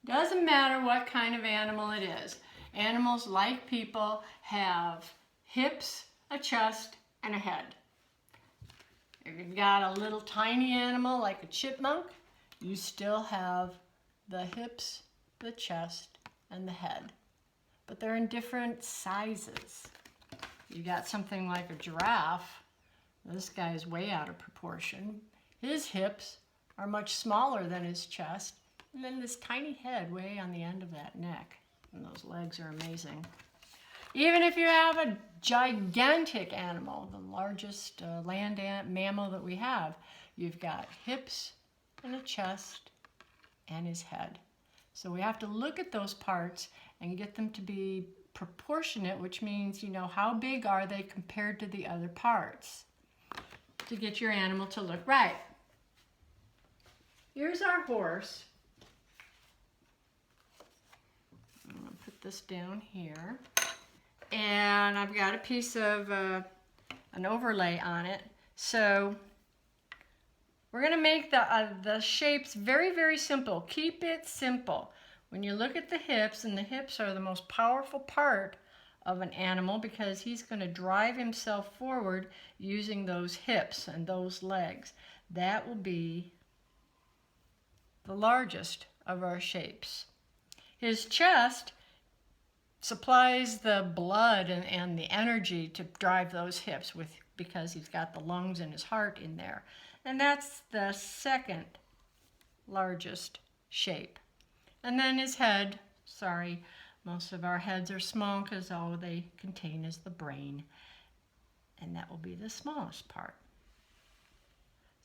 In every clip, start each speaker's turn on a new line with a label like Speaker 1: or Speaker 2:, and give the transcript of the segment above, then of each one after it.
Speaker 1: Doesn't matter what kind of animal it is. Animals, like people, have hips, a chest, and a head. If you've got a little tiny animal like a chipmunk, you still have the hips, the chest, and the head. But they're in different sizes. You got something like a giraffe. This guy is way out of proportion. His hips are much smaller than his chest, and then this tiny head way on the end of that neck. And those legs are amazing. Even if you have a gigantic animal, the largest land mammal that we have, you've got hips and a chest and his head. So we have to look at those parts and get them to be proportionate, which means, you know, how big are they compared to the other parts to get your animal to look right. Here's our horse. I'm going to put this down here. And I've got a piece of an overlay on it. So we're going to make the shapes very, very simple. Keep it simple. When you look at the hips, and the hips are the most powerful part of an animal because he's going to drive himself forward using those hips and those legs. That will be the largest of our shapes. His chest supplies the blood and the energy to drive those hips because he's got the lungs and his heart in there. And that's the second largest shape. And then his head, sorry, most of our heads are small because all they contain is the brain. And that will be the smallest part.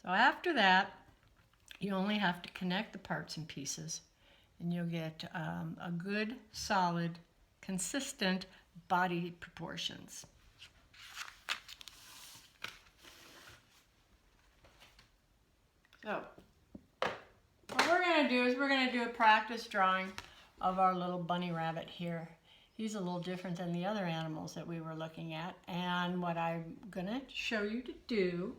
Speaker 1: So after that, you only have to connect the parts and pieces, and you'll get a good, solid, consistent body proportions. So, what we're going to do is we're going to do a practice drawing of our little bunny rabbit here. He's a little different than the other animals that we were looking at, and what I'm going to show you to do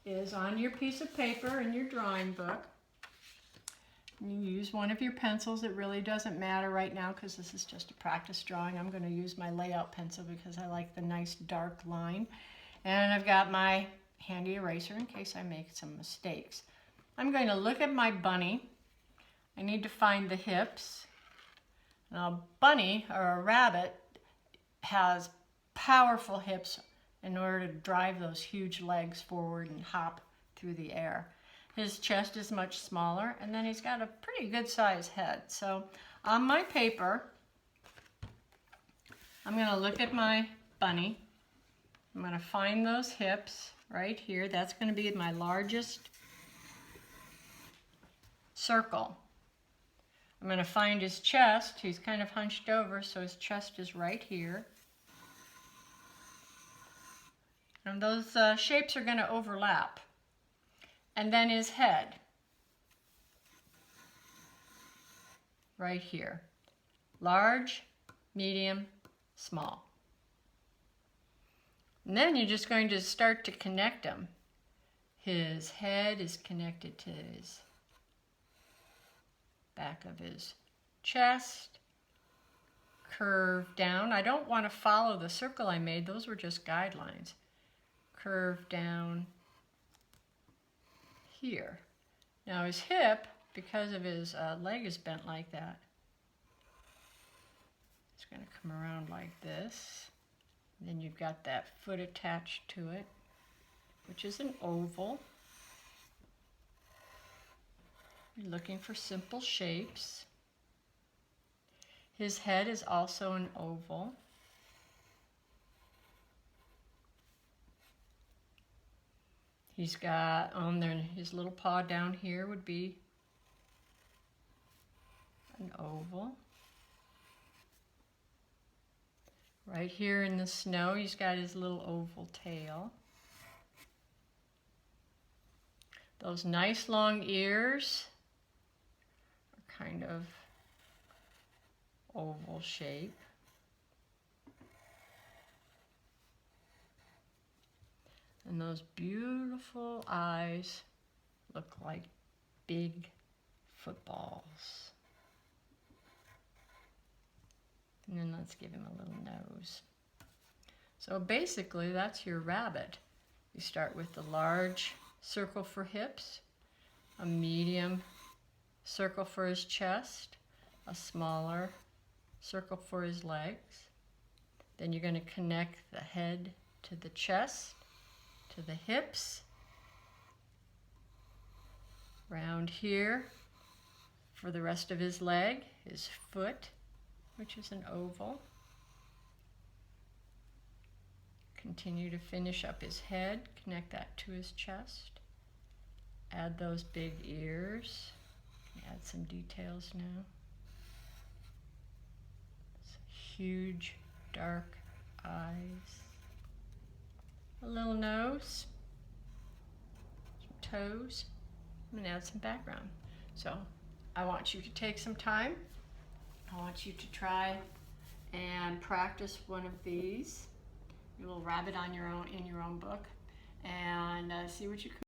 Speaker 1: is on your piece of paper in your drawing book, you use one of your pencils. It really doesn't matter right now because this is just a practice drawing. I'm going to use my layout pencil because I like the nice dark line. And I've got my handy eraser in case I make some mistakes. I'm going to look at my bunny. I need to find the hips. Now, a bunny or a rabbit has powerful hips in order to drive those huge legs forward and hop through the air. His chest is much smaller, and then he's got a pretty good size head. So on my paper, I'm going to look at my bunny. I'm going to find those hips right here. That's going to be my largest circle. I'm going to find his chest. He's kind of hunched over, so his chest is right here. And those shapes are going to overlap. And then his head, right here. Large, medium, small. And then you're just going to start to connect them. His head is connected to his back of his chest. Curve down. I don't want to follow the circle I made. Those were just guidelines. Curve down here. Now his hip, because of his leg is bent like that, it's going to come around like this. And then you've got that foot attached to it, which is an oval. You're looking for simple shapes. His head is also an oval. He's got on there, his little paw down here would be an oval. Right here in the snow, he's got his little oval tail. Those nice long ears are kind of oval shape. And those beautiful eyes look like big footballs. And then let's give him a little nose. So basically that's your rabbit. You start with the large circle for hips, a medium circle for his chest, a smaller circle for his legs. Then you're going to connect the head to the chest, to the hips, round here for the rest of his leg, his foot, which is an oval. Continue to finish up his head, connect that to his chest. Add those big ears. Add some details now. Huge dark eyes. A little nose. Some toes. I'm going to add some background. So I want you to take some time. I want you to try and practice one of these. Your little rabbit on your own, in your own book, and see what you can